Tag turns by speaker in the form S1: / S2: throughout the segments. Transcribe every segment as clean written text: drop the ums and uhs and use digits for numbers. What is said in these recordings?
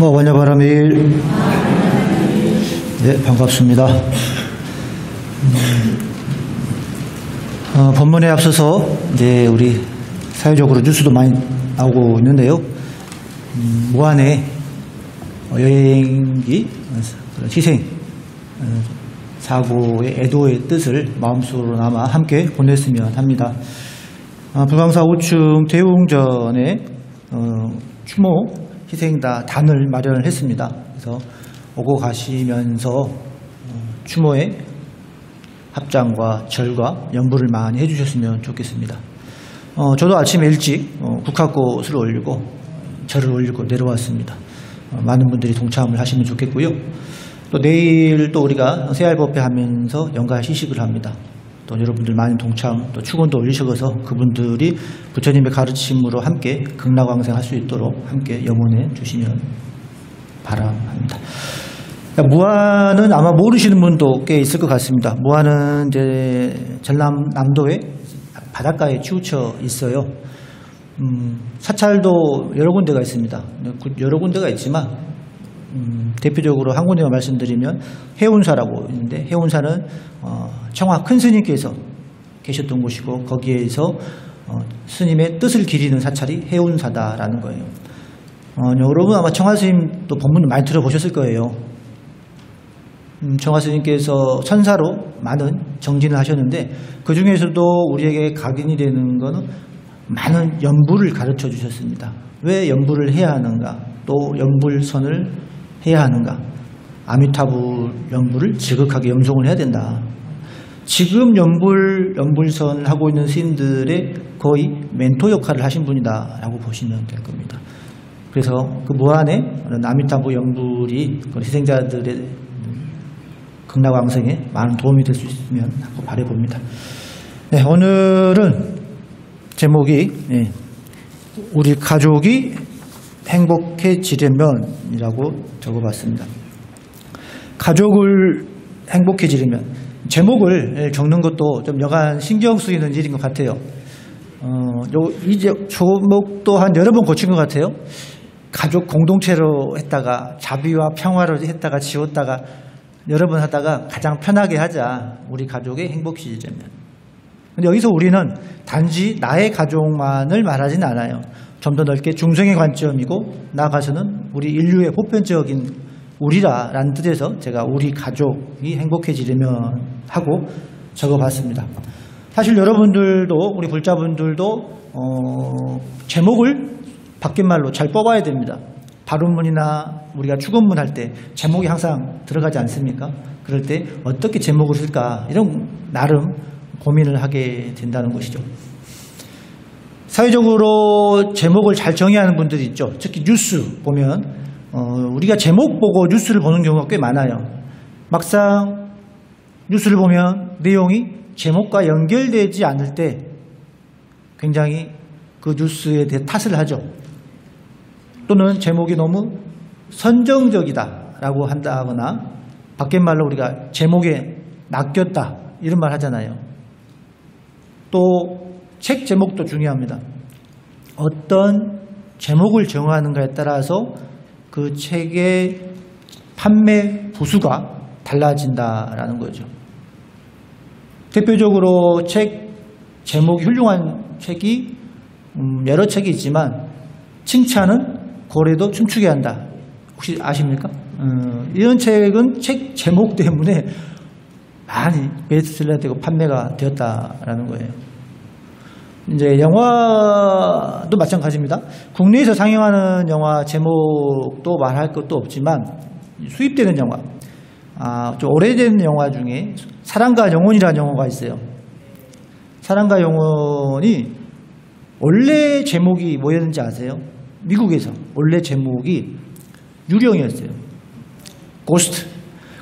S1: 원야바람의 일. 네, 반갑습니다. 본문에 앞서서 이제 우리 사회적으로 뉴스도 많이 나오고 있는데요. 무한의 여행기 희생 사고의 애도의 뜻을 마음속으로나마 함께 보냈으면 합니다. 불광사 5층 대웅전에 추모 희생다 단을 마련을 했습니다. 그래서 오고 가시면서 추모에 합장과 절과 연부를 많이 해주셨으면 좋겠습니다. 저도 아침에 일찍 국화꽃을 올리고 절을 올리고 내려왔습니다. 많은 분들이 동참을 하시면 좋겠고요. 또 내일 또 우리가 새알법회 하면서 연가 시식을 합니다. 또 여러분들 많은 동참, 또 축원도 올리셔서 그분들이 부처님의 가르침으로 함께 극락왕생할 수 있도록 함께 염원해 주시면 바람합니다. 무안은 아마 모르시는 분도 꽤 있을 것 같습니다. 무안은 이제 전남남도의 바닷가에 치우쳐 있어요. 사찰도 여러 군데가 있습니다. 여러 군데가 있지만 대표적으로 한 군데만 말씀드리면 해운사라고 있는데, 해운사는 청화 큰 스님께서 계셨던 곳이고 거기에서 스님의 뜻을 기리는 사찰이 해운사다라는 거예요. 여러분 아마 청화 스님도 법문을 많이 들어보셨을 거예요. 청화 스님께서 천사로 많은 정진을 하셨는데 그 중에서도 우리에게 각인이 되는 것은 많은 연불을 가르쳐 주셨습니다. 왜 연불을 해야 하는가, 또 연불선을 해야 하는가. 아미타불 연불을 지극하게 염송을 해야 된다. 지금 연불선을 하고 있는 스님들의 거의 멘토 역할을 하신 분이다라고 보시면 될 겁니다. 그래서 그 무한의 아미타불 연불이 희생자들의 극락왕생에 많은 도움이 될 수 있으면 하고 바라봅니다. 네, 오늘은 제목이 우리 가족이 행복해지려면이라고 적어봤습니다. 가족을 행복해지려면, 제목을 적는 것도 좀 여간 신경 쓰이는 일인 것 같아요. 이제 제목도 한 여러 번 고친 것 같아요. 가족 공동체로 했다가 자비와 평화로 했다가 지웠다가 여러 번 하다가 가장 편하게 하자, 우리 가족의 행복해지려면. 근데 여기서 우리는 단지 나의 가족만을 말하진 않아요. 좀 더 넓게 중생의 관점이고 나아가서는 우리 인류의 보편적인 우리라라는 뜻에서 제가 우리 가족이 행복해지려면 하고 적어봤습니다. 사실 여러분들도, 우리 불자분들도 제목을 바뀐말로 잘 뽑아야 됩니다. 발언문이나 우리가 축원문 할 때 제목이 항상 들어가지 않습니까? 그럴 때 어떻게 제목을 쓸까, 이런 나름 고민을 하게 된다는 것이죠. 사회적으로 제목을 잘 정의하는 분들이 있죠. 특히 뉴스 보면 우리가 제목 보고 뉴스를 보는 경우가 꽤 많아요. 막상 뉴스를 보면 내용이 제목과 연결되지 않을 때 굉장히 그 뉴스에 대해 탓을 하죠. 또는 제목이 너무 선정적이다라고 한다거나, 밖에말로 우리가 제목에 낚였다 이런 말 하잖아요. 또 책 제목도 중요합니다. 어떤 제목을 정하는가에 따라서 그 책의 판매 부수가 달라진다라는 거죠. 대표적으로 책 제목이 훌륭한 책이 여러 책이 있지만 칭찬은 고래도 춤추게 한다. 혹시 아십니까? 이런 책은 책 제목 때문에 많이 베스트셀러 되고 판매가 되었다라는 거예요. 이제 영화도 마찬가지입니다. 국내에서 상영하는 영화 제목도 말할 것도 없지만 수입되는 영화, 좀 오래된 영화 중에 사랑과 영혼이라는 영화가 있어요. 사랑과 영혼이 원래 제목이 뭐였는지 아세요? 미국에서 원래 제목이 유령이었어요. 고스트.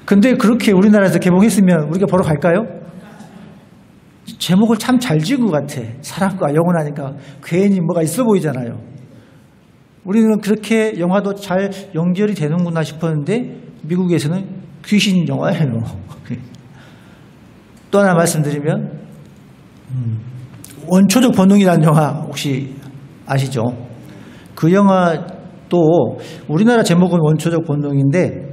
S1: 근데 그렇게 우리나라에서 개봉했으면 우리가 보러 갈까요? 제목을 참 잘 지은 것 같아. 사랑과 영혼 하니까 괜히 뭐가 있어 보이잖아요. 우리는 그렇게 영화도 잘 연결이 되는구나 싶었는데 미국에서는 귀신 영화예요. 또 하나 말씀드리면 원초적 본능이라는 영화 혹시 아시죠? 그 영화 또 우리나라 제목은 원초적 본능인데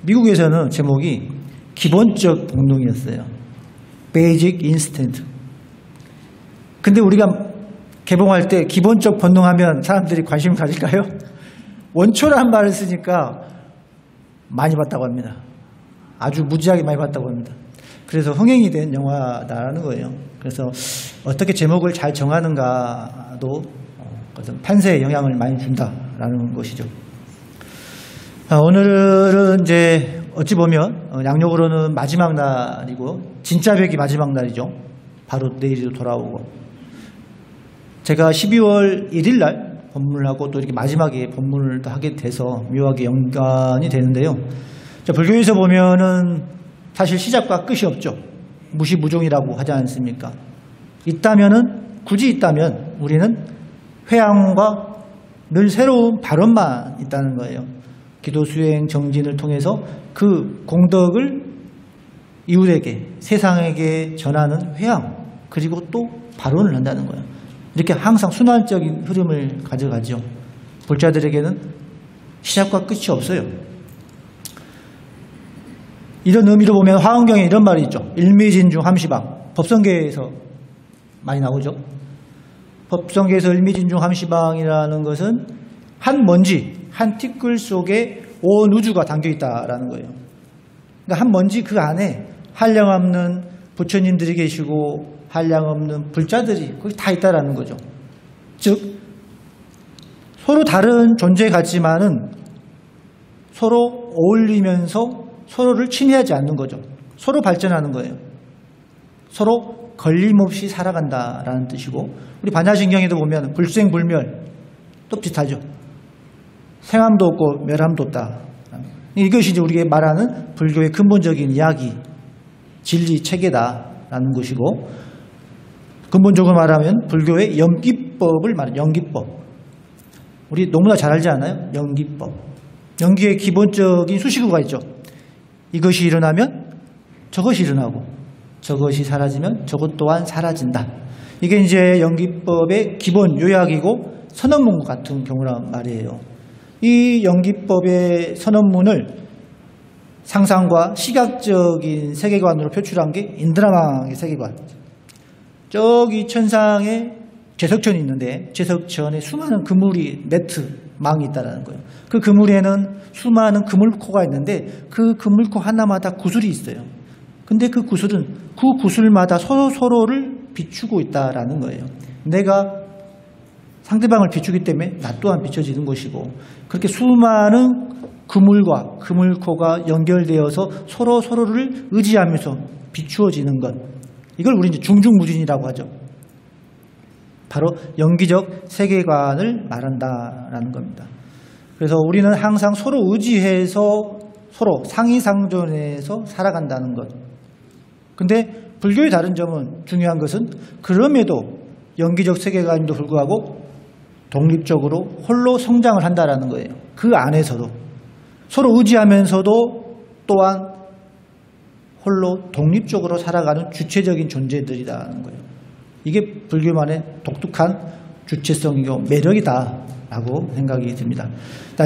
S1: 미국에서는 제목이 기본적 본능이었어요. Basic Instinct. 근데 우리가 개봉할 때 기본적 본능 하면 사람들이 관심을 가질까요? 원초라는 말을 쓰니까 많이 봤다고 합니다. 아주 무지하게 많이 봤다고 합니다. 그래서 흥행이 된 영화다라는 거예요. 그래서 어떻게 제목을 잘 정하는가도 어떤 판세에 영향을 많이 준다라는 것이죠. 오늘은 이제 어찌 보면 양력으로는 마지막 날이고 진짜 백이 마지막 날이죠. 바로 내일도 돌아오고 제가 12월 1일 날 법문을 하고 또 이렇게 마지막에 법문을 하게 돼서 묘하게 연관이 되는데요. 불교에서 보면은 사실 시작과 끝이 없죠. 무시무종이라고 하지 않습니까? 있다면은 굳이 있다면 우리는 회향과 늘 새로운 발언만 있다는 거예요. 기도 수행 정진을 통해서 그 공덕을 이웃에게 세상에게 전하는 회향 그리고 또 발언을 한다는 거예요. 이렇게 항상 순환적인 흐름을 가져가죠. 불자들에게는 시작과 끝이 없어요. 이런 의미로 보면 화엄경에 이런 말이 있죠. 일미진중 함시방. 법성계에서 많이 나오죠. 법성계에서 일미진중 함시방이라는 것은 한 먼지, 한 티끌 속에 온 우주가 담겨 있다라는 거예요. 그러니까 한 먼지 그 안에 한량없는 부처님들이 계시고 한량없는 불자들이 거기 다 있다라는 거죠. 즉 서로 다른 존재 같지만은 서로 어울리면서 서로를 침해하지 않는 거죠. 서로 발전하는 거예요. 서로 걸림없이 살아간다라는 뜻이고 우리 반야신경에도 보면 불생불멸 또 비슷하죠. 생함도 없고 멸함도 없다. 이것이 이제 우리가 말하는 불교의 근본적인 이야기, 진리, 체계다라는 것이고 근본적으로 말하면 불교의 연기법을 말해요. 연기법. 우리 너무나 잘 알지 않아요? 연기법. 연기의 기본적인 수식어가 있죠. 이것이 일어나면 저것이 일어나고 저것이 사라지면 저것 또한 사라진다. 이게 이제 연기법의 기본 요약이고 선언문 같은 경우란 말이에요. 이 연기법의 선언문을 상상과 시각적인 세계관으로 표출한 게 인드라망의 세계관. 저기 천상에 제석천이 있는데 제석천에 수많은 그물이 네트망이 있다는 거예요. 그 그물에는 수많은 그물코가 있는데 그 그물코 하나마다 구슬이 있어요. 근데 그 구슬은 그 구슬마다 서로를 비추고 있다라는 거예요. 내가 상대방을 비추기 때문에 나 또한 비춰지는 것이고 그렇게 수많은 그물과 그물코가 연결되어서 서로를 의지하면서 비추어지는 것. 이걸 우리 이제 중중무진이라고 하죠. 바로 연기적 세계관을 말한다라는 겁니다. 그래서 우리는 항상 서로 의지해서 서로 상의상존해서 살아간다는 것. 근데 불교의 다른 점은 중요한 것은 그럼에도 연기적 세계관임에도 불구하고 독립적으로 홀로 성장을 한다라는 거예요. 그 안에서도 서로 의지하면서도 또한 홀로 독립적으로 살아가는 주체적인 존재들이라는 거예요. 이게 불교만의 독특한 주체성이고 매력이다라고 생각이 듭니다.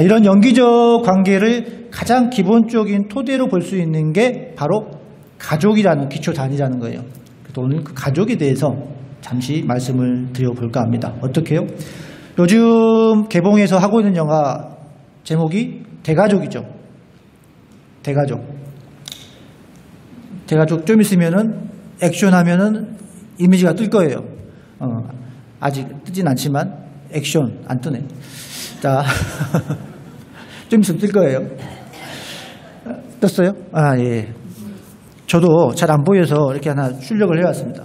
S1: 이런 연기적 관계를 가장 기본적인 토대로 볼 수 있는 게 바로 가족이라는 기초 단위라는 거예요. 그래서 오늘 그 가족에 대해서 잠시 말씀을 드려볼까 합니다. 어떻게요? 요즘 개봉해서 하고 있는 영화 제목이 대가족이죠. 대가족 좀 있으면은 액션 하면은 이미지가 뜰 거예요. 아직 뜨진 않지만 액션 안 뜨네. 자, 좀 있으면 뜰 거예요. 떴어요? 아, 예. 저도 잘 안 보여서 이렇게 하나 출력을 해왔습니다.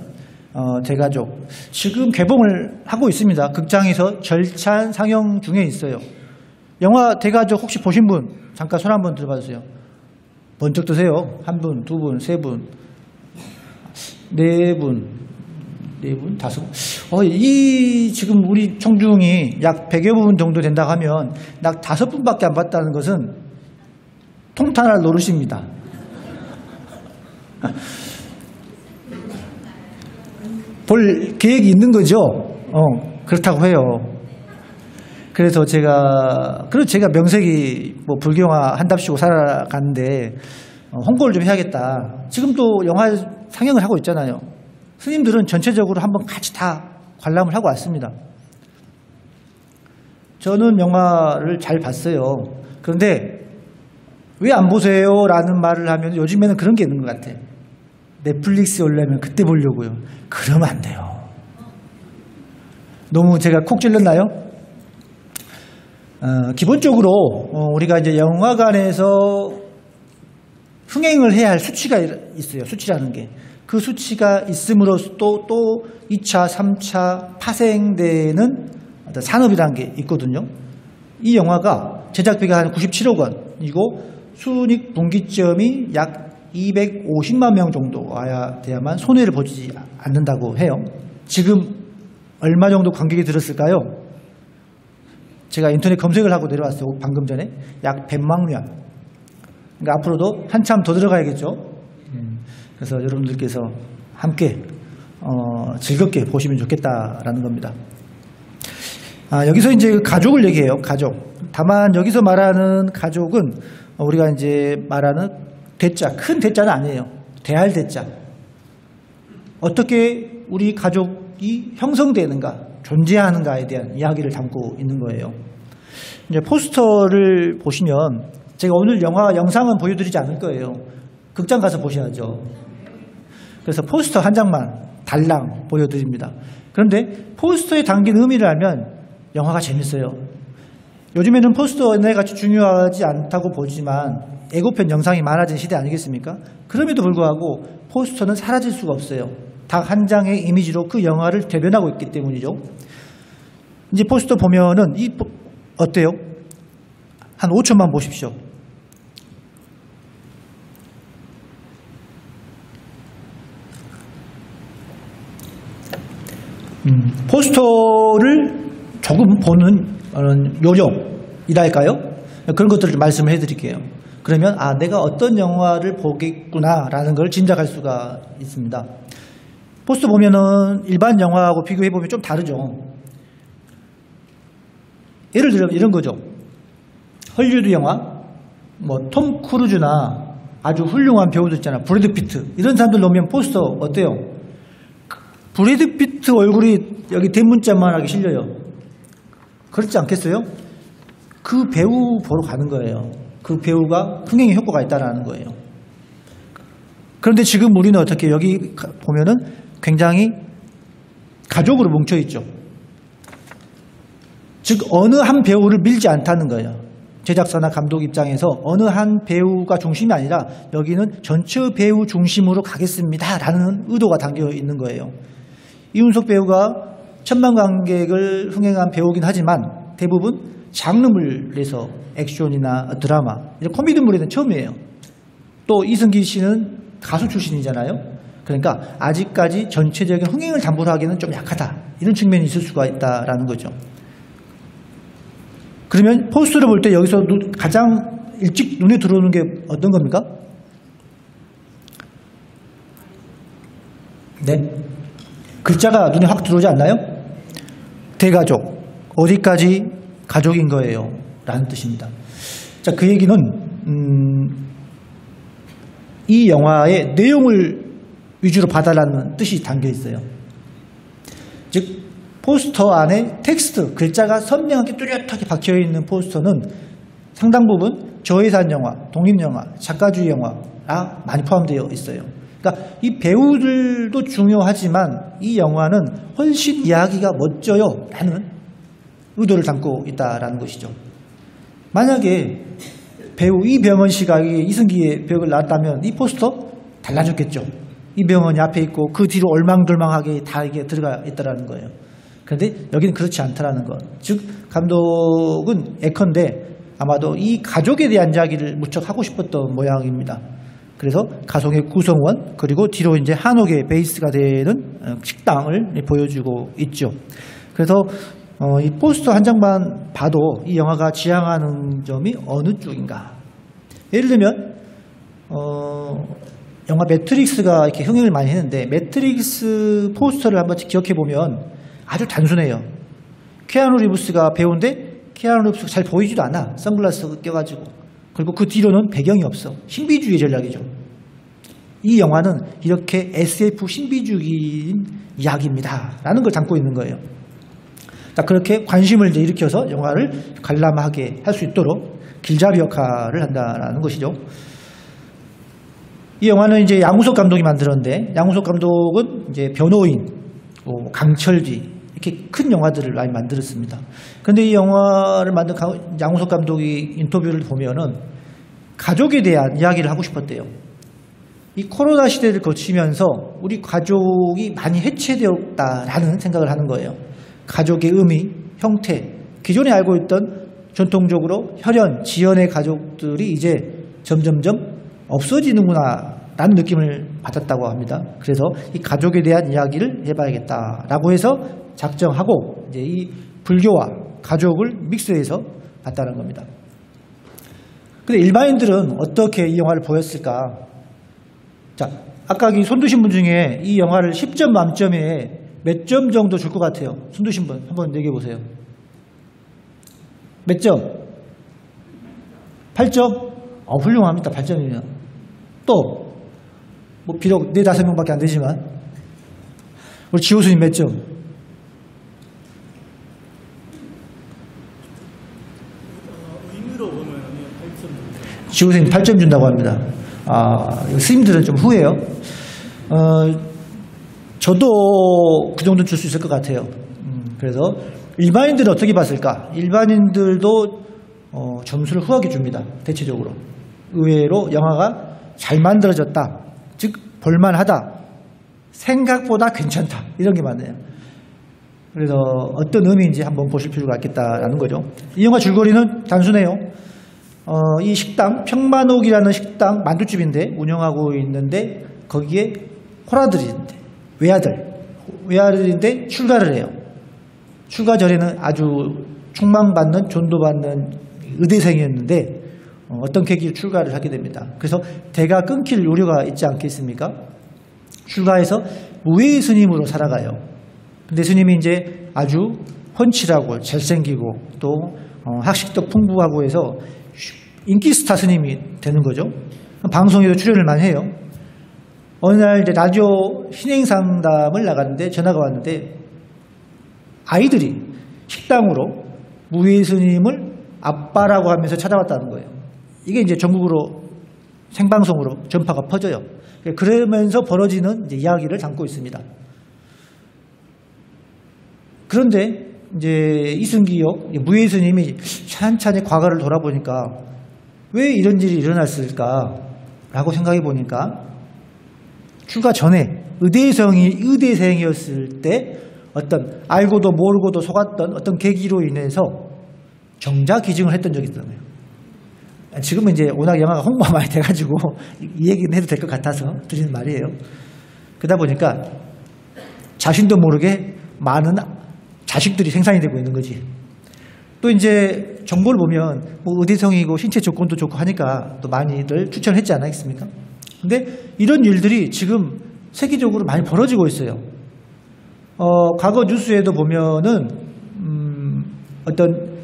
S1: 대가족. 지금 개봉을 하고 있습니다. 극장에서 절찬 상영 중에 있어요. 영화 대가족 혹시 보신 분 잠깐 손 한번 들어봐 주세요. 번쩍 드세요. 한 분, 두 분, 세 분, 네 분, 다섯 분. 이 지금 우리 청중이 약 100여 분 정도 된다고 하면 약 5분밖에 안 봤다는 것은 통탄할 노릇입니다. 볼 계획이 있는 거죠. 그렇다고 해요. 그래서 제가 명색이 뭐 불경화 한답시고 살아가는데 홍보를 좀 해야겠다. 지금도 영화 상영을 하고 있잖아요. 스님들은 전체적으로 한번 같이 다 관람을 하고 왔습니다. 저는 영화를 잘 봤어요. 그런데 왜 안 보세요? 라는 말을 하면 요즘에는 그런 게 있는 것 같아요. 넷플릭스에 올라오면 그때 보려고요. 그러면 안 돼요. 너무 제가 콕 찔렀나요? 기본적으로 우리가 이제 영화관에서 흥행을 해야 할 수치가 있어요. 수치라는 게. 그 수치가 있음으로써 또 2차, 3차 파생되는 어떤 산업이라는 게 있거든요. 이 영화가 제작비가 한 97억 원이고 순익 분기점이 약 250만 명 정도 와야 돼야만 손해를 보지 않는다고 해요. 지금 얼마 정도 관객이 들었을까요? 제가 인터넷 검색을 하고 내려왔어요. 방금 전에 약 100만 명. 그러니까 앞으로도 한참 더 들어가야겠죠. 그래서 여러분들께서 함께 즐겁게 보시면 좋겠다라는 겁니다. 여기서 이제 가족을 얘기해요. 가족. 다만 여기서 말하는 가족은 우리가 이제 말하는 대자, 큰 대자는 아니에요. 대할 대자. 어떻게 우리 가족이 형성되는가, 존재하는가에 대한 이야기를 담고 있는 거예요. 이제 포스터를 보시면 제가 오늘 영상은 보여드리지 않을 거예요. 극장 가서 보셔야죠. 그래서 포스터 한 장만 달랑 보여드립니다. 그런데 포스터에 담긴 의미를 알면 영화가 재밌어요. 요즘에는 포스터 옛날같이 중요하지 않다고 보지만 예고편 영상이 많아진 시대 아니겠습니까? 그럼에도 불구하고 포스터는 사라질 수가 없어요. 딱 한 장의 이미지로 그 영화를 대변하고 있기 때문이죠. 이제 포스터 보면은 어때요? 한 5초만 보십시오. 포스터를 조금 보는 요령이랄까요? 그런 것들을 좀 말씀을 해드릴게요. 그러면 내가 어떤 영화를 보겠구나라는 걸 짐작할 수가 있습니다. 포스터 보면은 일반 영화하고 비교해보면 좀 다르죠. 예를 들면 이런 거죠. 헐리우드 영화, 톰 크루즈나 아주 훌륭한 배우들 있잖아. 브래드 피트. 이런 사람들 놓으면 포스터 어때요? 브래드 피트 얼굴이 여기 대문짝만하게 실려요. 그렇지 않겠어요? 그 배우 보러 가는 거예요. 그 배우가 흥행에 효과가 있다는 거예요. 그런데 지금 우리는 어떻게 여기 보면은 굉장히 가족으로 뭉쳐있죠. 즉 어느 한 배우를 밀지 않다는 거예요. 제작사나 감독 입장에서 어느 한 배우가 중심이 아니라 여기는 전체 배우 중심으로 가겠습니다 라는 의도가 담겨 있는 거예요. 이윤석 배우가 1000만 관객을 흥행한 배우긴 하지만 대부분 장르물에서 액션이나 드라마, 코미디물에는 처음이에요. 또 이승기 씨는 가수 출신이잖아요. 그러니까 아직까지 전체적인 흥행을 담보로 하기에는 좀 약하다. 이런 측면이 있을 수가 있다라는 거죠. 그러면 포스터를 볼 때 여기서 가장 일찍 눈에 들어오는 게 어떤 겁니까? 네. 글자가 눈에 확 들어오지 않나요? 대가족. 어디까지 가족인 거예요? 라는 뜻입니다. 자, 그 얘기는 이 영화의 내용을 위주로 봐달라는 뜻이 담겨 있어요. 즉 포스터 안에 텍스트, 글자가 선명하게 뚜렷하게 박혀있는 포스터는 상당 부분 저예산 영화, 독립영화, 작가주의 영화가 많이 포함되어 있어요. 그러니까 이 배우들도 중요하지만 이 영화는 훨씬 이야기가 멋져요 라는 의도를 담고 있다는 것이죠. 만약에 배우 이병헌 씨가 이승기의 벽을 낳았다면 이 포스터 달라졌겠죠. 이병헌이 앞에 있고 그 뒤로 얼망덜망하게 다 이게 들어가 있다는 거예요. 그런데 여기는 그렇지 않다라는 것. 즉 감독은 예컨대 아마도 이 가족에 대한 이야기를 무척 하고 싶었던 모양입니다. 그래서 가족의 구성원 그리고 뒤로 이제 한옥의 베이스가 되는 식당을 보여주고 있죠. 그래서 이 포스터 한 장만 봐도 이 영화가 지향하는 점이 어느 쪽인가. 예를 들면 영화 매트릭스가 이렇게 흥행을 많이 했는데 매트릭스 포스터를 한번 기억해 보면 아주 단순해요. 케아누 리브스가 배우인데 키아누 리브스가 잘 보이지도 않아. 선글라스 껴가지고. 그리고 그 뒤로는 배경이 없어. 신비주의 전략이죠. 이 영화는 이렇게 SF 신비주의인 이야기입니다 라는 걸 담고 있는 거예요. 자, 그렇게 관심을 이제 일으켜서 영화를 관람하게 할 수 있도록 길잡이 역할을 한다라는 것이죠. 이 영화는 이제 양우석 감독이 만들었는데, 양우석 감독은 이제 변호인, 강철뒤 이렇게 큰 영화들을 많이 만들었습니다. 그런데 이 영화를 만든 양우석 감독이 인터뷰를 보면은 가족에 대한 이야기를 하고 싶었대요. 이 코로나 시대를 거치면서 우리 가족이 많이 해체되었다라는 생각을 하는 거예요. 가족의 의미, 형태, 기존에 알고 있던 전통적으로 혈연, 지연의 가족들이 이제 점점점 없어지는구나 라는 느낌을 받았다고 합니다. 그래서 이 가족에 대한 이야기를 해봐야겠다라고 해서 작정하고 이제 이 불교와 가족을 믹스해서 봤다는 겁니다. 근데 일반인들은 어떻게 이 영화를 보였을까? 자, 아까 손 드신 분 중에 이 영화를 10점 만점에 몇 점 정도 줄 것 같아요? 손 드신 분 한번 얘기해 보세요. 몇 점? 8점? 훌륭합니다. 8점이면. 또, 비록 4, 5명밖에 안 되지만, 우리 지호수님 몇 점?
S2: 의미로 보면 8점.
S1: 지호수님 8점 준다고 합니다. 스님들은 좀 후해요. 저도 그 정도는 줄 수 있을 것 같아요. 그래서 일반인들은 어떻게 봤을까? 일반인들도 점수를 후하게 줍니다. 대체적으로. 의외로 영화가 잘 만들어졌다. 즉 볼만하다. 생각보다 괜찮다. 이런 게 많네요. 그래서 어떤 의미인지 한번 보실 필요가 있겠다라는 거죠. 이 영화 줄거리는 단순해요. 이 식당, 평만옥이라는 식당 만두집인데 운영하고 있는데 거기에 호라들이 있는데 외아들인데 출가를 해요. 출가 전에는 아주 충망받는 존도받는 의대생이었는데 어떤 계기로 출가를 하게 됩니다. 그래서 대가 끊길 우려가 있지 않겠습니까? 출가해서 무예 스님으로 살아가요. 근데 스님이 이제 아주 훤칠하고 잘생기고 또 학식도 풍부하고 해서 인기 스타 스님이 되는 거죠. 방송에도 출연을 많이 해요. 어느 날 이제 라디오 신행 상담을 나갔는데 전화가 왔는데 아이들이 식당으로 무예 스님을 아빠라고 하면서 찾아왔다는 거예요. 이게 이제 전국으로 생방송으로 전파가 퍼져요. 그러면서 벌어지는 이제 이야기를 담고 있습니다. 그런데 이제 이승기역 무예 스님이 찬찬히 과거를 돌아보니까 왜 이런 일이 일어났을까라고 생각해 보니까 출가 전에 의대생이었을 때 어떤 알고도 모르고도 속았던 어떤 계기로 인해서 정자기증을 했던 적이 있잖아요. 지금은 이제 워낙 영화가 홍보가 많이 돼가지고 이 얘기는 해도 될 것 같아서 드리는 말이에요. 그러다 보니까 자신도 모르게 많은 자식들이 생산이 되고 있는 거지. 또 이제 정보를 보면 뭐 의대생이고 신체 조건도 좋고 하니까 또 많이들 추천했지 않았습니까? 근데 이런 일들이 지금 세계적으로 많이 벌어지고 있어요. 과거 뉴스에도 보면은 어떤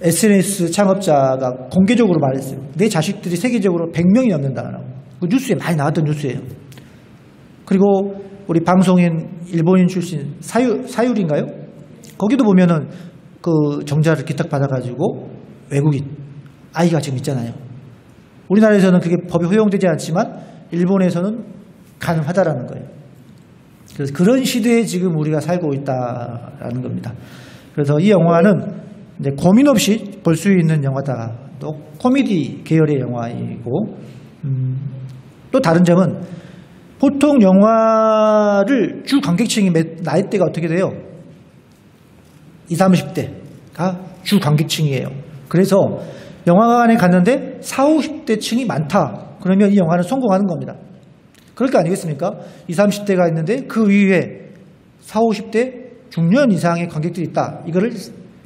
S1: SNS 창업자가 공개적으로 말했어요. 내 자식들이 세계적으로 100명이 넘는다라고. 그 뉴스에 많이 나왔던 뉴스예요. 그리고 우리 방송인 일본인 출신 사유리인가요? 거기도 보면은 그 정자를 기탁받아가지고 외국인 아이가 지금 있잖아요. 우리나라에서는 그게 법이 허용되지 않지만 일본에서는 가능하다라는 거예요. 그래서 그런 시대에 지금 우리가 살고 있다라는 겁니다. 그래서 이 영화는 이제 고민 없이 볼 수 있는 영화다. 또 코미디 계열의 영화이고 또 다른 점은 보통 영화를 주 관객층이 나이대가 어떻게 돼요? 20, 30대가 주 관객층이에요. 그래서 영화관에 갔는데 40, 50대층이 많다. 그러면 이 영화는 성공하는 겁니다. 그럴 거 아니겠습니까? 20, 30대가 있는데 그 위에 40, 50대 중년 이상의 관객들이 있다. 이거를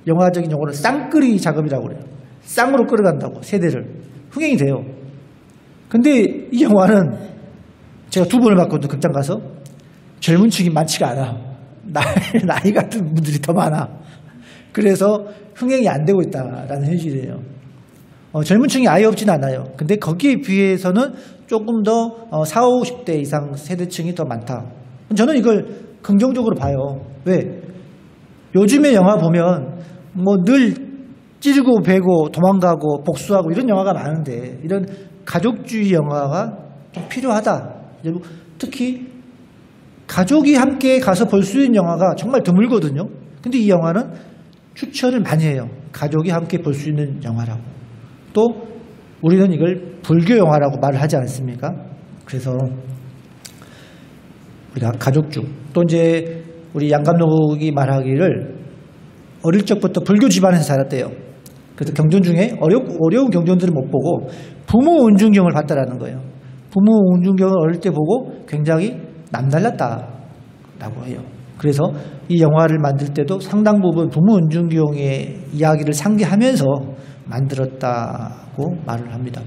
S1: 영화적인 용어로 쌍끌이 작업이라고 그래요. 쌍으로 끌어간다고 세대를. 흥행이 돼요. 근데 이 영화는 제가 2번을 봤거든요. 극장 가서. 젊은 층이 많지가 않아. 나이 같은 분들이 더 많아. 그래서 흥행이 안 되고 있다라는 현실이에요. 젊은 층이 아예 없진 않아요. 근데 거기에 비해서는 조금 더 40, 50대 이상 세대층이 더 많다. 저는 이걸 긍정적으로 봐요. 왜? 요즘의 영화 보면 뭐 늘 찌르고 베고 도망가고 복수하고 이런 영화가 많은데 이런 가족주의 영화가 좀 필요하다. 특히 가족이 함께 가서 볼 수 있는 영화가 정말 드물거든요. 근데 이 영화는 추천을 많이 해요. 가족이 함께 볼 수 있는 영화라고. 또 우리는 이걸 불교 영화라고 말을 하지 않습니까? 그래서 우리가 가족주 또 이제 우리 양 감독이 말하기를 어릴 적부터 불교 집안에서 자랐대요. 그래서 경전 중에 어려운 경전들을 못 보고 부모 운중경을 봤다라는 거예요. 부모 운중경을 어릴 때 보고 굉장히 남달랐다라고 해요. 그래서 이 영화를 만들 때도 상당 부분 부모 운중경의 이야기를 상기하면서 만들었다고 말을 합니다.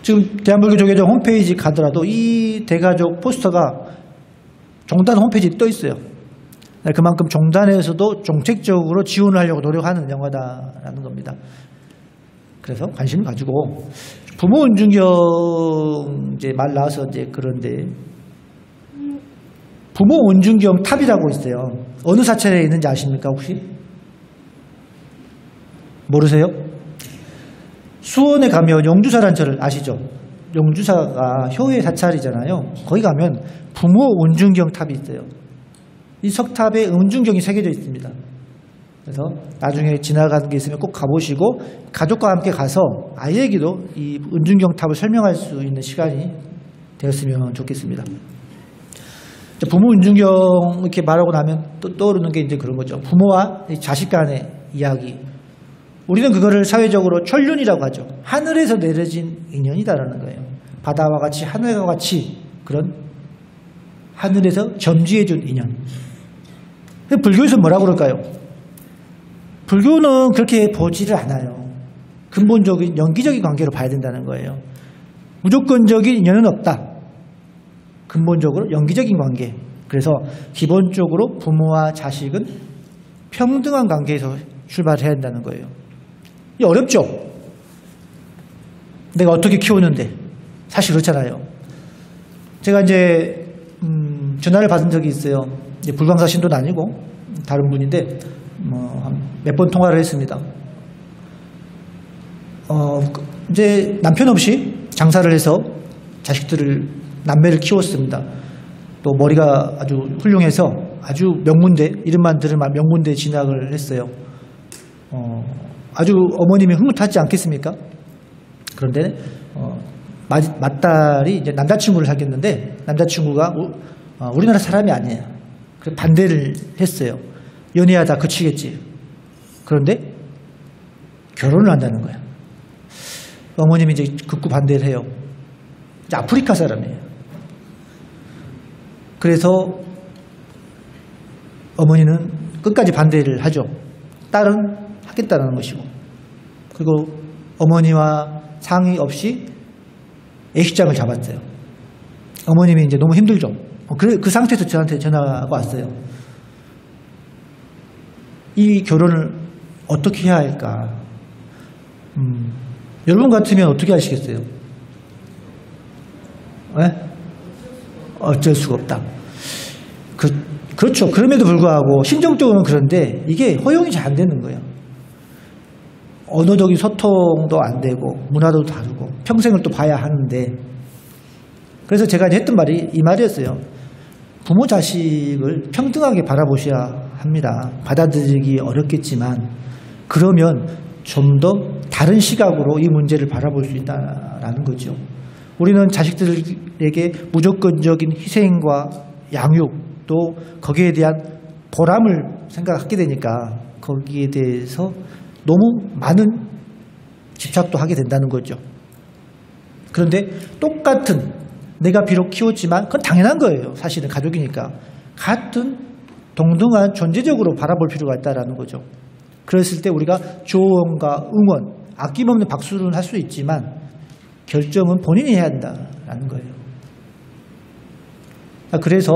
S1: 지금 대한불교조계종 홈페이지 가더라도 이 대가족 포스터가 종단 홈페이지에 떠 있어요. 그만큼 종단에서도 정책적으로 지원을 하려고 노력하는 영화다라는 겁니다. 그래서 관심을 가지고 부모 온중경 이제 말 나와서 이제 그런데 부모 온중경 탑이라고 있어요. 어느 사찰에 있는지 아십니까 혹시? 모르세요? 수원에 가면 용주사라는 절을 아시죠? 용주사가 효의 사찰이잖아요. 거기 가면 부모 온중경 탑이 있어요. 이 석탑에 온중경이 새겨져 있습니다. 그래서 나중에 지나가는 게 있으면 꼭 가보시고 가족과 함께 가서 아이에게도 이 온중경 탑을 설명할 수 있는 시간이 되었으면 좋겠습니다. 부모 온중경 이렇게 말하고 나면 또 떠오르는 게 이제 그런 거죠. 부모와 자식 간의 이야기. 우리는 그거를 사회적으로 천륜이라고 하죠. 하늘에서 내려진 인연이다라는 거예요. 바다와 같이 하늘과 같이 그런 하늘에서 점지해준 인연. 불교에서 뭐라고 그럴까요? 불교는 그렇게 보지를 않아요. 근본적인 연기적인 관계로 봐야 된다는 거예요. 무조건적인 인연은 없다. 근본적으로 연기적인 관계. 그래서 기본적으로 부모와 자식은 평등한 관계에서 출발해야 한다는 거예요. 이게 어렵죠? 내가 어떻게 키우는데 사실 그렇잖아요. 제가 이제 전화를 받은 적이 있어요. 이제 불광사 신도는 아니고 다른 분인데 몇 번 통화를 했습니다. 이제 남편 없이 장사를 해서 자식들을 남매를 키웠습니다. 또 머리가 아주 훌륭해서 아주 명문대 이름만 들으면 명문대 진학을 했어요. 아주 어머님이 흐뭇하지 않겠습니까? 그런데 맏딸이 이제 남자친구를 사귀었는데 남자친구가 우리나라 사람이 아니에요. 그래서 반대를 했어요. 연애하다 그치겠지. 그런데 결혼을 한다는 거예요. 어머님이 이제 극구 반대를 해요. 이제 아프리카 사람이에요. 그래서 어머니는 끝까지 반대를 하죠. 딸은 하겠다는 것이고. 그리고 어머니와 상의 없이 예식장을 잡았어요. 어머님이 이제 너무 힘들죠. 그 상태에서 저한테 전화가 왔어요. 이 결혼을 어떻게 해야 할까? 여러분 같으면 어떻게 하시겠어요? 네? 어쩔 수가 없다. 그렇죠. 그럼에도 불구하고 심정적으로는 그런데 이게 허용이 잘 안 되는 거예요. 언어적인 소통도 안 되고 문화도 다르고 평생을 또 봐야 하는데 그래서 제가 했던 말이 이 말이었어요. 부모 자식을 평등하게 바라보셔야 합니다. 받아들이기 어렵겠지만 그러면 좀 더 다른 시각으로 이 문제를 바라볼 수 있다라는 거죠. 우리는 자식들에게 무조건적인 희생과 양육 또 거기에 대한 보람을 생각하게 되니까 거기에 대해서 너무 많은 집착도 하게 된다는 거죠. 그런데 똑같은 내가 비록 키웠지만 그건 당연한 거예요. 사실은 가족이니까. 같은 동등한 존재적으로 바라볼 필요가 있다는 거죠. 그랬을 때 우리가 조언과 응원, 아낌없는 박수는 할 수 있지만 결정은 본인이 해야 한다는 거예요. 그래서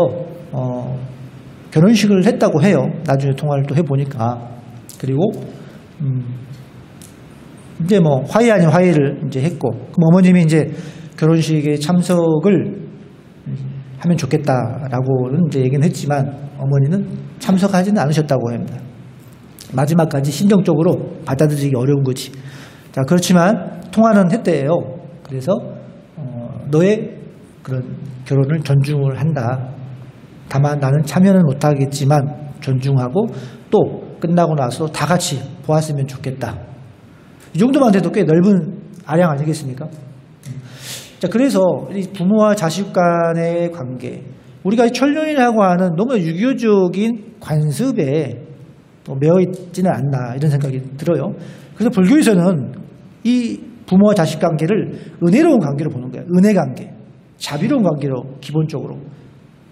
S1: 결혼식을 했다고 해요. 나중에 통화를 또 해보니까. 그리고 이제 뭐 화해 아닌 화해를 이제 했고, 그럼 어머님이 이제 결혼식에 참석을 하면 좋겠다라고는 이제 얘기는 했지만 어머니는 참석하지는 않으셨다고 합니다. 마지막까지 심정적으로 받아들이기 어려운 거지. 자, 그렇지만 통화는 했대요. 그래서 너의 그런 결혼을 존중을 한다. 다만 나는 참여는 못하겠지만 존중하고 또 끝나고 나서 다 같이 보았으면 좋겠다. 이 정도만 돼도 꽤 넓은 아량 아니겠습니까? 자, 그래서 이 부모와 자식 간의 관계, 우리가 천륜이라고 하는 너무 유교적인 관습에 또 매여 있지는 않나 이런 생각이 들어요. 그래서 불교에서는 이 부모와 자식 관계를 은혜로운 관계로 보는 거예요. 은혜 관계, 자비로운 관계로 기본적으로.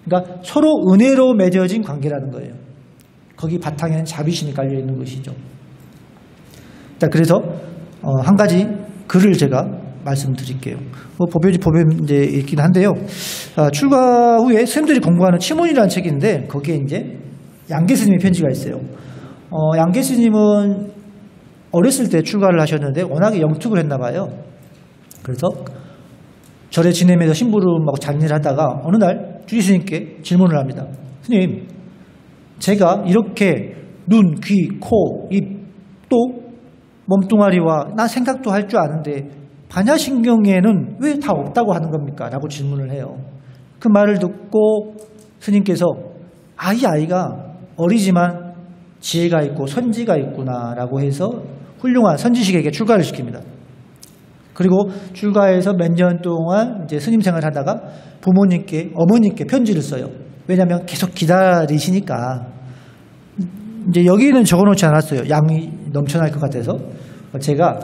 S1: 그러니까 서로 은혜로 맺어진 관계라는 거예요. 거기 바탕에는 자비심이 깔려 있는 것이죠. 자, 그래서 한 가지 글을 제가 말씀드릴게요. 법요지 이제 있긴 한데요. 출가 후에 스님들이 공부하는 치문이라는 책인데 거기에 이제 양계 스님의 편지가 있어요. 양계 스님은 어렸을 때 출가를 하셨는데 워낙에 영특을 했나 봐요. 그래서 절에 지내면서 심부름하고 잡일을 하다가 어느 날 주지 스님께 질문을 합니다. 스님, 제가 이렇게 눈, 귀, 코, 입, 또 몸뚱아리와 나 생각도 할 줄 아는데 반야신경에는 왜 다 없다고 하는 겁니까? 라고 질문을 해요. 그 말을 듣고 스님께서 이 아이가 어리지만 지혜가 있고 선지가 있구나 라고 해서 훌륭한 선지식에게 출가를 시킵니다. 그리고 출가해서 몇 년 동안 이제 스님 생활을 하다가 부모님께, 어머님께 편지를 써요. 왜냐하면 계속 기다리시니까. 이제 여기는 적어놓지 않았어요. 양이 넘쳐날 것 같아서. 제가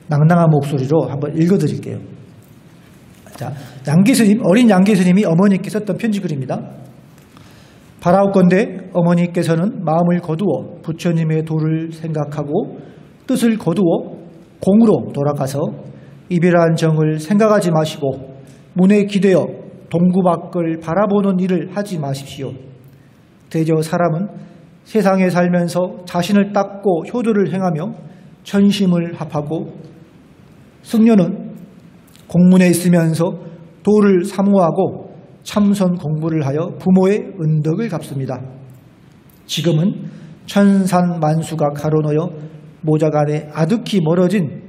S1: 낭낭한 목소리로 한번 읽어드릴게요. 자, 양계스님, 어린 양계스님이 어머니께 썼던 편지 글입니다. 바라옵건대 어머니께서는 마음을 거두어 부처님의 도를 생각하고 뜻을 거두어 공으로 돌아가서 이별한 정을 생각하지 마시고 문에 기대어 동구 밖을 바라보는 일을 하지 마십시오. 대저 사람은 세상에 살면서 자신을 닦고 효도를 행하며 천심을 합하고 승려는 공문에 있으면서 도를 사모하고 참선 공부를 하여 부모의 은덕을 갚습니다. 지금은 천산만수가 가로놓여 모자간에 아득히 멀어진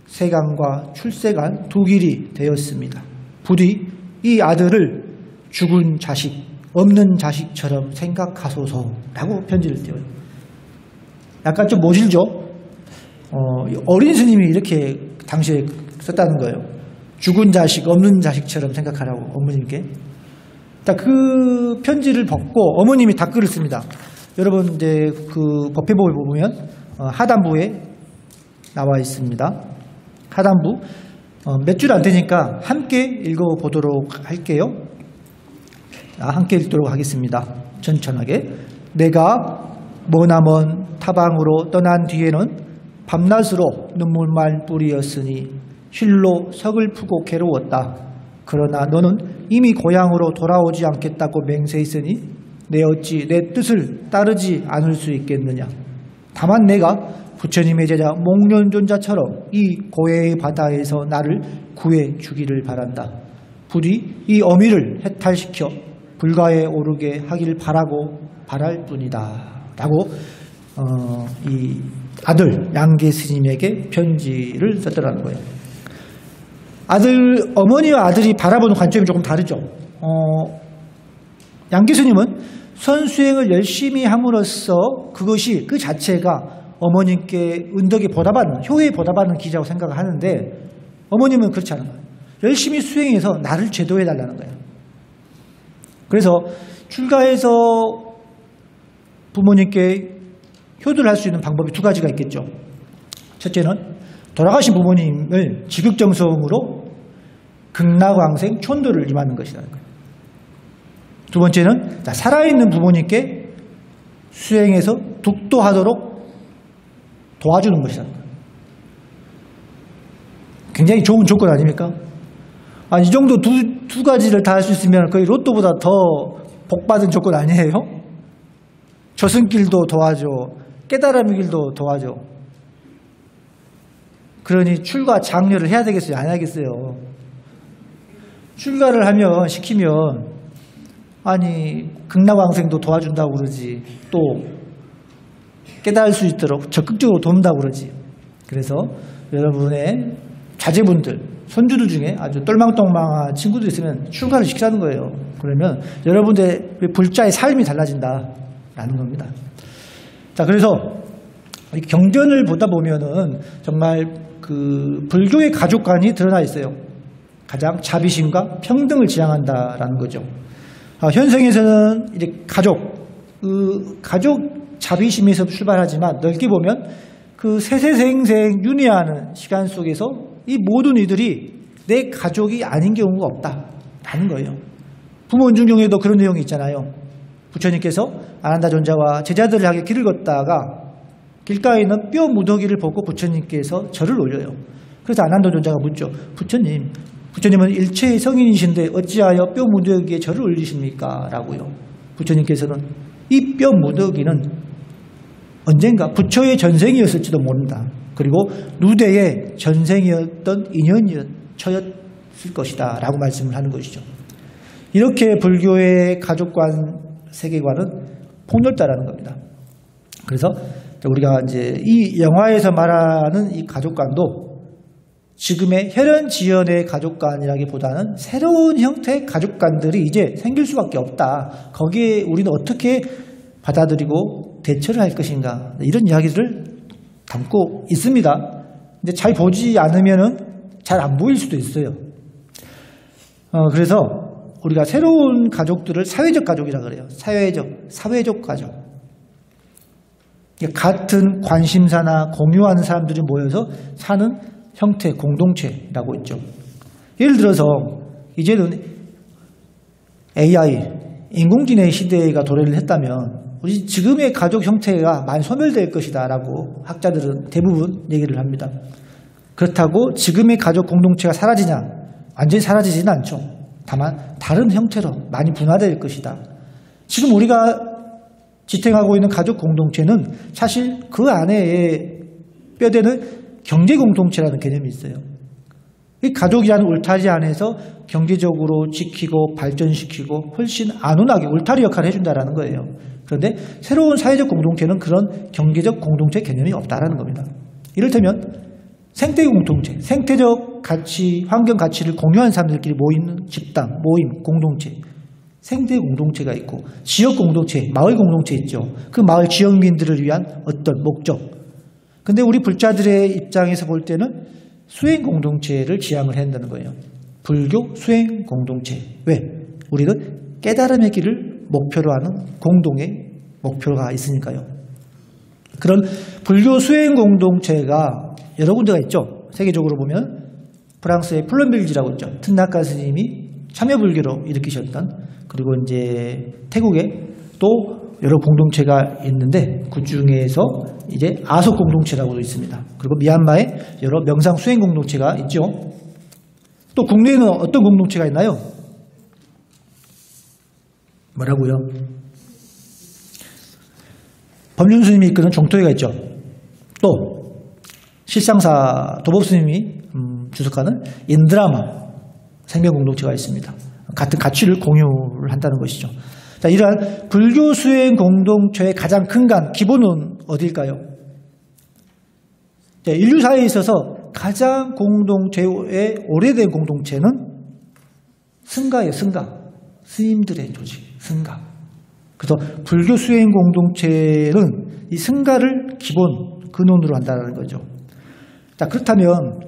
S1: 세간과 출세간 두 길이 되었습니다. 부디 이 아들을 죽은 자식, 없는 자식처럼 생각하소서라고 편지를 띄워요. 약간 좀 모질죠? 어린 스님이 이렇게 당시에 썼다는 거예요. 죽은 자식, 없는 자식처럼 생각하라고 어머님께. 그 편지를 받고 어머님이 답글을 씁니다. 여러분 이제 그 법회법을 보면 하단부에 나와 있습니다. 하단부 몇 줄 안 되니까 함께 읽어보도록 할게요. 함께 읽도록 하겠습니다. 천천하게. 내가 머나먼 타방으로 떠난 뒤에는 밤낮으로 눈물만 뿌리였으니 쉴로 서글프고 괴로웠다. 그러나 너는 이미 고향으로 돌아오지 않겠다고 맹세했으니 내 어찌 내 뜻을 따르지 않을 수 있겠느냐. 다만 내가 부처님의 제자 목련존자처럼 이 고해의 바다에서 나를 구해 주기를 바란다. 부디 이 어미를 해탈시켜 불가에 오르게 하길 바랄 뿐이다. 라고 이 아들 양계 스님에게 편지를 썼더라는 거예요. 어머니와 아들이 바라보는 관점이 조금 다르죠. 양계 스님은 선수행을 열심히 함으로써 그것이 그 자체가 어머님께 은덕에 보답하는, 효에 보답하는 기자라고 생각을 하는데 어머님은 그렇지 않은 거예요. 열심히 수행해서 나를 제도해달라는 거예요. 그래서 출가해서 부모님께 효도를 할 수 있는 방법이 두 가지가 있겠죠. 첫째는 돌아가신 부모님을 지극정성으로 극락왕생 촌도를 임하는 것이라는 거예요. 두 번째는 살아있는 부모님께 수행해서 득도하도록 도와주는 것이라는 거예요. 굉장히 좋은 조건 아닙니까? 이 정도 두 가지를 다 할 수 있으면 거의 로또보다 더 복받은 조건 아니에요? 저승길도 도와줘, 깨달음의 길도 도와줘. 그러니 출가 장려를 해야 되겠어요? 안 해야겠어요? 출가를 시키면, 아니, 극락왕생도 도와준다고 그러지. 또, 깨달을 수 있도록 적극적으로 돕는다고 그러지. 그래서 여러분의 자제분들, 손주들 중에 아주 똘망똘망한 친구들 있으면 출가를 시키라는 거예요. 그러면 여러분의 불자의 삶이 달라진다라는 겁니다. 자, 그래서 경전을 보다 보면은 정말 그 불교의 가족관이 드러나 있어요. 가장 자비심과 평등을 지향한다라는 거죠. 현생에서는 이제 가족 자비심에서 출발하지만 넓게 보면 그 세세생생 윤회하는 시간 속에서 이 모든 이들이 내 가족이 아닌 경우가 없다라는 거예요. 부모 은중경에도 그런 내용이 있잖아요. 부처님께서 아난다 존자와 제자들을 향해 길을 걷다가 길가에 있는 뼈 무더기를 보고 부처님께서 절을 올려요. 그래서 아난다 존자가 묻죠. 부처님은 일체의 성인이신데 어찌하여 뼈 무더기에 절을 올리십니까? 라고요. 부처님께서는 이 뼈 무더기는 언젠가 부처의 전생이었을지도 모른다. 그리고 누대의 전생이었던 인연이었을 것이다 라고 말씀을 하는 것이죠. 이렇게 불교의 가족관 세계관은 폭넓다라는 겁니다. 그래서 우리가 이제 이 영화에서 말하는 이 가족관도 지금의 혈연지연의 가족관이라기보다는 새로운 형태의 가족관들이 이제 생길 수밖에 없다. 거기에 우리는 어떻게 받아들이고 대처를 할 것인가, 이런 이야기들을 담고 있습니다. 근데 잘 보지 않으면은 잘 안 보일 수도 있어요. 그래서 우리가 새로운 가족들을 사회적 가족이라 그래요. 사회적 가족. 같은 관심사나 공유하는 사람들이 모여서 사는 형태, 공동체라고 있죠. 예를 들어서 이제는 AI, 인공지능 시대가 도래를 했다면 우리 지금의 가족 형태가 많이 소멸될 것이다 라고 학자들은 대부분 얘기를 합니다. 그렇다고 지금의 가족 공동체가 사라지냐? 완전히 사라지지는 않죠. 다만 다른 형태로 많이 분화될 것이다. 지금 우리가 지탱하고 있는 가족 공동체는 사실 그 안에 뼈대는 경제 공동체라는 개념이 있어요. 이 가족이라는 울타리 안에서 경제적으로 지키고 발전시키고 훨씬 안온하게 울타리 역할을 해준다는 거예요. 그런데 새로운 사회적 공동체는 그런 경제적 공동체 개념이 없다라는 겁니다. 이를테면 생태 공동체, 생태적 가치, 환경 가치를 공유하는 사람들끼리 모이는 집단, 모임, 공동체, 생태 공동체가 있고 지역 공동체, 마을 공동체 있죠. 그 마을 지역민들을 위한 어떤 목적. 근데 우리 불자들의 입장에서 볼 때는 수행 공동체를 지향을 해야 한다는 거예요. 불교 수행 공동체. 왜? 우리는 깨달음의 길을 목표로 하는 공동의 목표가 있으니까요. 그런 불교 수행 공동체가 여러 군데가 있죠. 세계적으로 보면 프랑스의 플럼빌지라고 있죠. 튼나카 스님이 참여불교로 일으키셨던, 그리고 이제 태국에 또 여러 공동체가 있는데 그 중에서 이제 아속 공동체라고도 있습니다. 그리고 미얀마에 여러 명상 수행 공동체가 있죠. 또 국내에는 어떤 공동체가 있나요? 뭐라고요? 법륜 스님이 이끄는 종토회가 있죠. 또 실상사 도법 스님이 주석하는 인드라마 생명 공동체가 있습니다. 같은 가치를 공유를 한다는 것이죠. 자, 이러한 불교 수행 공동체의 가장 큰 기본은 어디일까요? 자, 인류사에 있어서 가장 공동체의 오래된 공동체는 승가예요. 승가. 스님들의 조직, 승가. 그래서 불교 수행 공동체는 이 승가를 기본 근원으로 한다는 거죠. 자, 그렇다면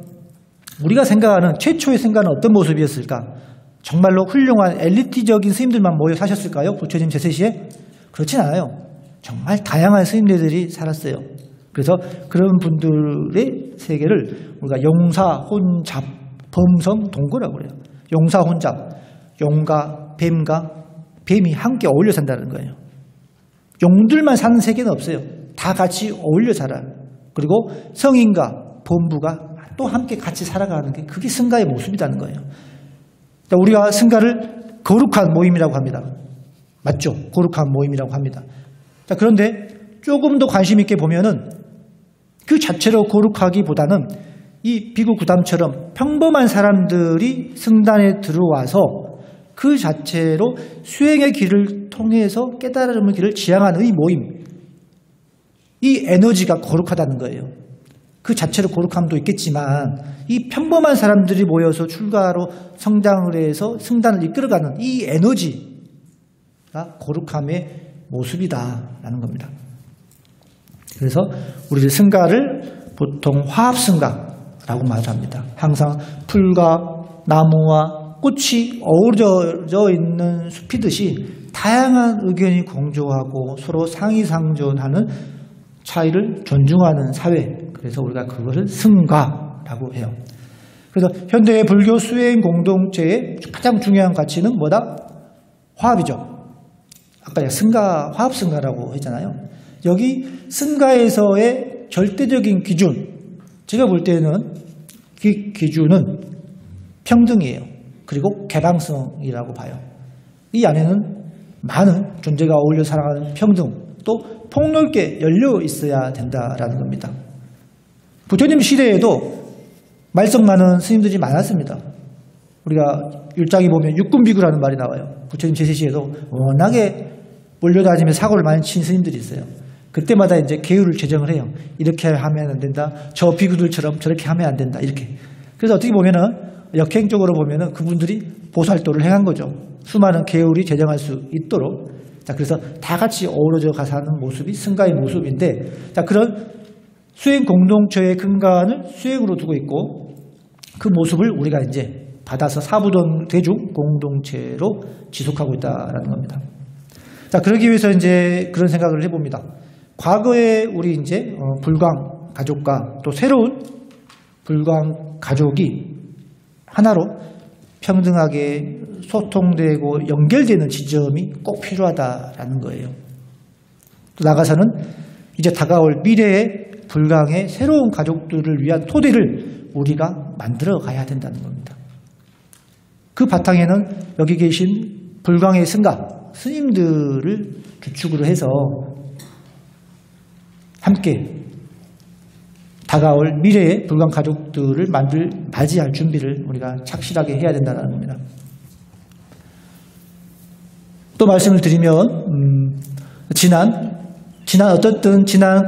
S1: 우리가 생각하는 최초의 승가는 어떤 모습이었을까? 정말로 훌륭한 엘리트적인 스님들만 모여 사셨을까요? 부처님 제세시에? 그렇진 않아요. 정말 다양한 스님들이 살았어요. 그래서 그런 분들의 세계를 우리가 용사, 혼잡, 범성, 동거라고 그래요. 용사, 혼잡, 용과 뱀과 뱀이 함께 어울려 산다는 거예요. 용들만 사는 세계는 없어요. 다 같이 어울려 살아요. 그리고 성인과 범부가 또 함께 같이 살아가는 게 그게 승가의 모습이라는 거예요. 우리가 승가를 거룩한 모임이라고 합니다. 맞죠? 거룩한 모임이라고 합니다. 자, 그런데 조금 더 관심 있게 보면은 그 자체로 거룩하기보다는 이 비구 구담처럼 평범한 사람들이 승단에 들어와서 그 자체로 수행의 길을 통해서 깨달음의 길을 지향하는 이 모임, 이 에너지가 거룩하다는 거예요. 그 자체로 거룩함도 있겠지만 이 평범한 사람들이 모여서 출가로 성장을 해서 승단을 이끌어가는 이 에너지가 거룩함의 모습이다라는 겁니다. 그래서 우리 승가를 보통 화합승가라고 말합니다. 항상 풀과 나무와 꽃이 어우러져 있는 숲이듯이 다양한 의견이 공존하고 서로 상의상존하는 차이를 존중하는 사회. 그래서 우리가 그것을 승가라고 해요. 그래서 현대의 불교 수행 공동체의 가장 중요한 가치는 뭐다? 화합이죠. 아까 승가, 화합승가라고 했잖아요. 여기 승가에서의 절대적인 기준, 제가 볼 때는 그 기준은 평등이에요. 그리고 개방성이라고 봐요. 이 안에는 많은 존재가 어울려 살아가는 평등, 또 폭넓게 열려 있어야 된다라는 겁니다. 부처님 시대에도 말썽 많은 스님들이 많았습니다. 우리가 율장에 보면 육군비구라는 말이 나와요. 부처님 제세시에도 워낙에 몰려다니며 사고를 많이 친 스님들이 있어요. 그때마다 이제 계율을 제정을 해요. 이렇게 하면 안 된다. 저 비구들처럼 저렇게 하면 안 된다. 이렇게. 그래서 어떻게 보면은 역행적으로 보면은 그분들이 보살도를 행한 거죠. 수많은 계율이 제정할 수 있도록. 자, 그래서 다 같이 어우러져 가사는 모습이 승가의 모습인데, 자, 그런 수행 공동체의 근간을 수행으로 두고 있고, 그 모습을 우리가 이제 받아서 사부동 대중 공동체로 지속하고 있다라는 겁니다. 자, 그러기 위해서 이제 그런 생각을 해봅니다. 과거에 우리 이제 불광 가족과 또 새로운 불광 가족이 하나로 평등하게 소통되고 연결되는 지점이 꼭 필요하다라는 거예요. 또 나가서는 이제 다가올 미래의 불광의 새로운 가족들을 위한 토대를 우리가 만들어 가야 된다는 겁니다. 그 바탕에는 여기 계신 불광의 승가, 스님들을 주축으로 해서 함께 다가올 미래의 불광 가족들을 맞이할 준비를 우리가 착실하게 해야 된다는 겁니다. 또 말씀을 드리면 지난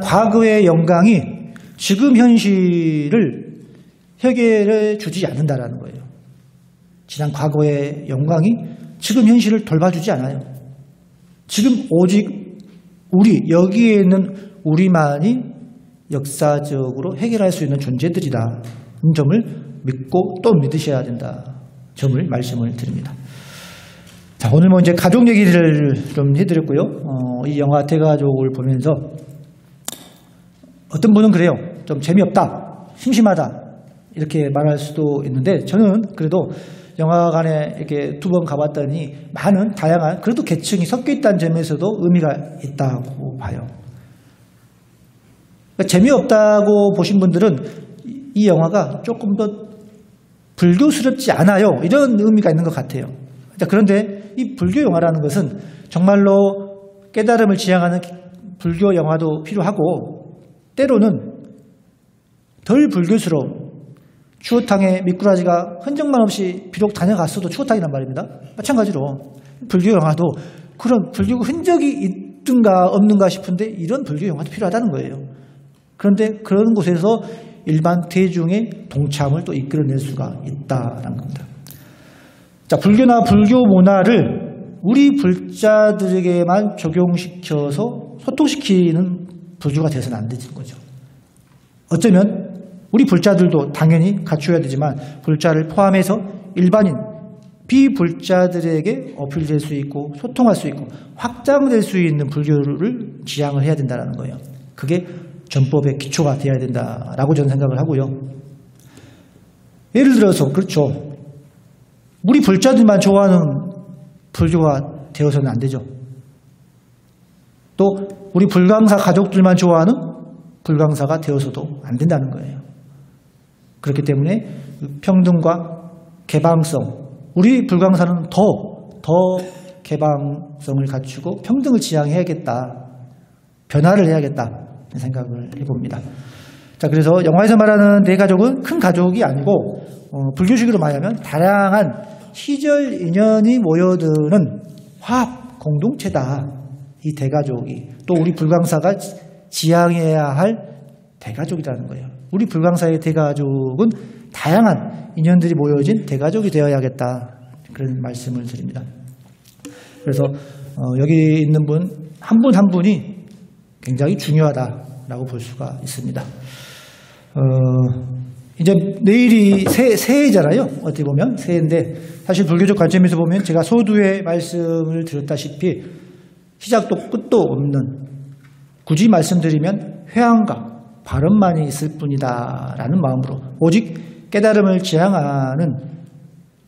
S1: 과거의 영광이 지금 현실을 해결해 주지 않는다라는 거예요. 지난 과거의 영광이 지금 현실을 돌봐주지 않아요. 지금 오직 여기에 있는 우리만이 역사적으로 해결할 수 있는 존재들이다. 이 점을 믿고 또 믿으셔야 된다. 점을 말씀을 드립니다. 자, 오늘 이제 가족 얘기를 좀 해드렸고요. 이 영화 대가족을 보면서 어떤 분은 그래요. 좀 재미없다, 심심하다 이렇게 말할 수도 있는데 저는 그래도 영화관에 이렇게 2번 가봤더니 많은 다양한 그래도 계층이 섞여 있다는 점에서도 의미가 있다고 봐요. 그러니까 재미없다고 보신 분들은 이 영화가 조금 더 불교스럽지 않아요. 이런 의미가 있는 것 같아요. 그런데 이 불교 영화라는 것은 정말로 깨달음을 지향하는 불교 영화도 필요하고 때로는 덜 불교스러운 추어탕에 미꾸라지가 흔적만 없이 비록 다녀갔어도 추어탕이란 말입니다. 마찬가지로 불교 영화도 그런 불교 흔적이 있든가 없는가 싶은데 이런 불교 영화도 필요하다는 거예요. 그런데 그런 곳에서 일반 대중의 동참을 또 이끌어낼 수가 있다는 겁니다. 자, 불교나 불교 문화를 우리 불자들에게만 적용시켜서 소통시키는 불교가 돼서는 안 되는 거죠. 어쩌면 우리 불자들도 당연히 갖춰야 되지만 불자를 포함해서 일반인, 비불자들에게 어필될 수 있고 소통할 수 있고 확장될 수 있는 불교를 지향을 해야 된다는 거예요. 그게 전법의 기초가 되어야 된다라고 저는 생각을 하고요. 예를 들어서 그렇죠. 우리 불자들만 좋아하는 불교가 되어서는 안 되죠. 또 우리 불광사 가족들만 좋아하는 불광사가 되어서도 안 된다는 거예요. 그렇기 때문에 평등과 개방성, 우리 불광사는 더 개방성을 갖추고 평등을 지향해야겠다. 변화를 해야겠다 생각을 해봅니다. 자, 그래서 영화에서 말하는 대가족은 큰 가족이 아니고 불교식으로 말하면 다양한 시절 인연이 모여드는 화합 공동체다. 이 대가족이 또 우리 불광사가 지향해야 할 대가족이라는 거예요. 우리 불광사의 대가족은 다양한 인연들이 모여진 대가족이 되어야겠다. 그런 말씀을 드립니다. 그래서 여기 있는 분 한 분 한 분이 굉장히 중요하다라고 볼 수가 있습니다. 이제 내일이 새해잖아요. 어떻게 보면 새해인데 사실 불교적 관점에서 보면 제가 소두에 말씀을 드렸다시피 시작도 끝도 없는, 굳이 말씀드리면 회한과 발언만이 있을 뿐이다라는 마음으로 오직 깨달음을 지향하는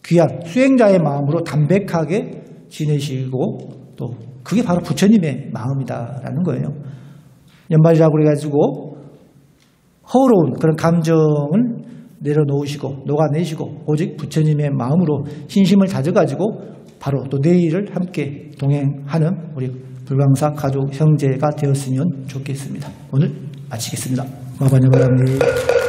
S1: 귀한 수행자의 마음으로 담백하게 지내시고 또 그게 바로 부처님의 마음이다라는 거예요. 연말이라고 그래가지고 허우로운 그런 감정을 내려놓으시고 녹아내시고 오직 부처님의 마음으로 신심을 다져가지고 바로 또 내일을 함께 동행하는 우리 불광사 가족 형제가 되었으면 좋겠습니다. 오늘 마치겠습니다. 마반여바람님.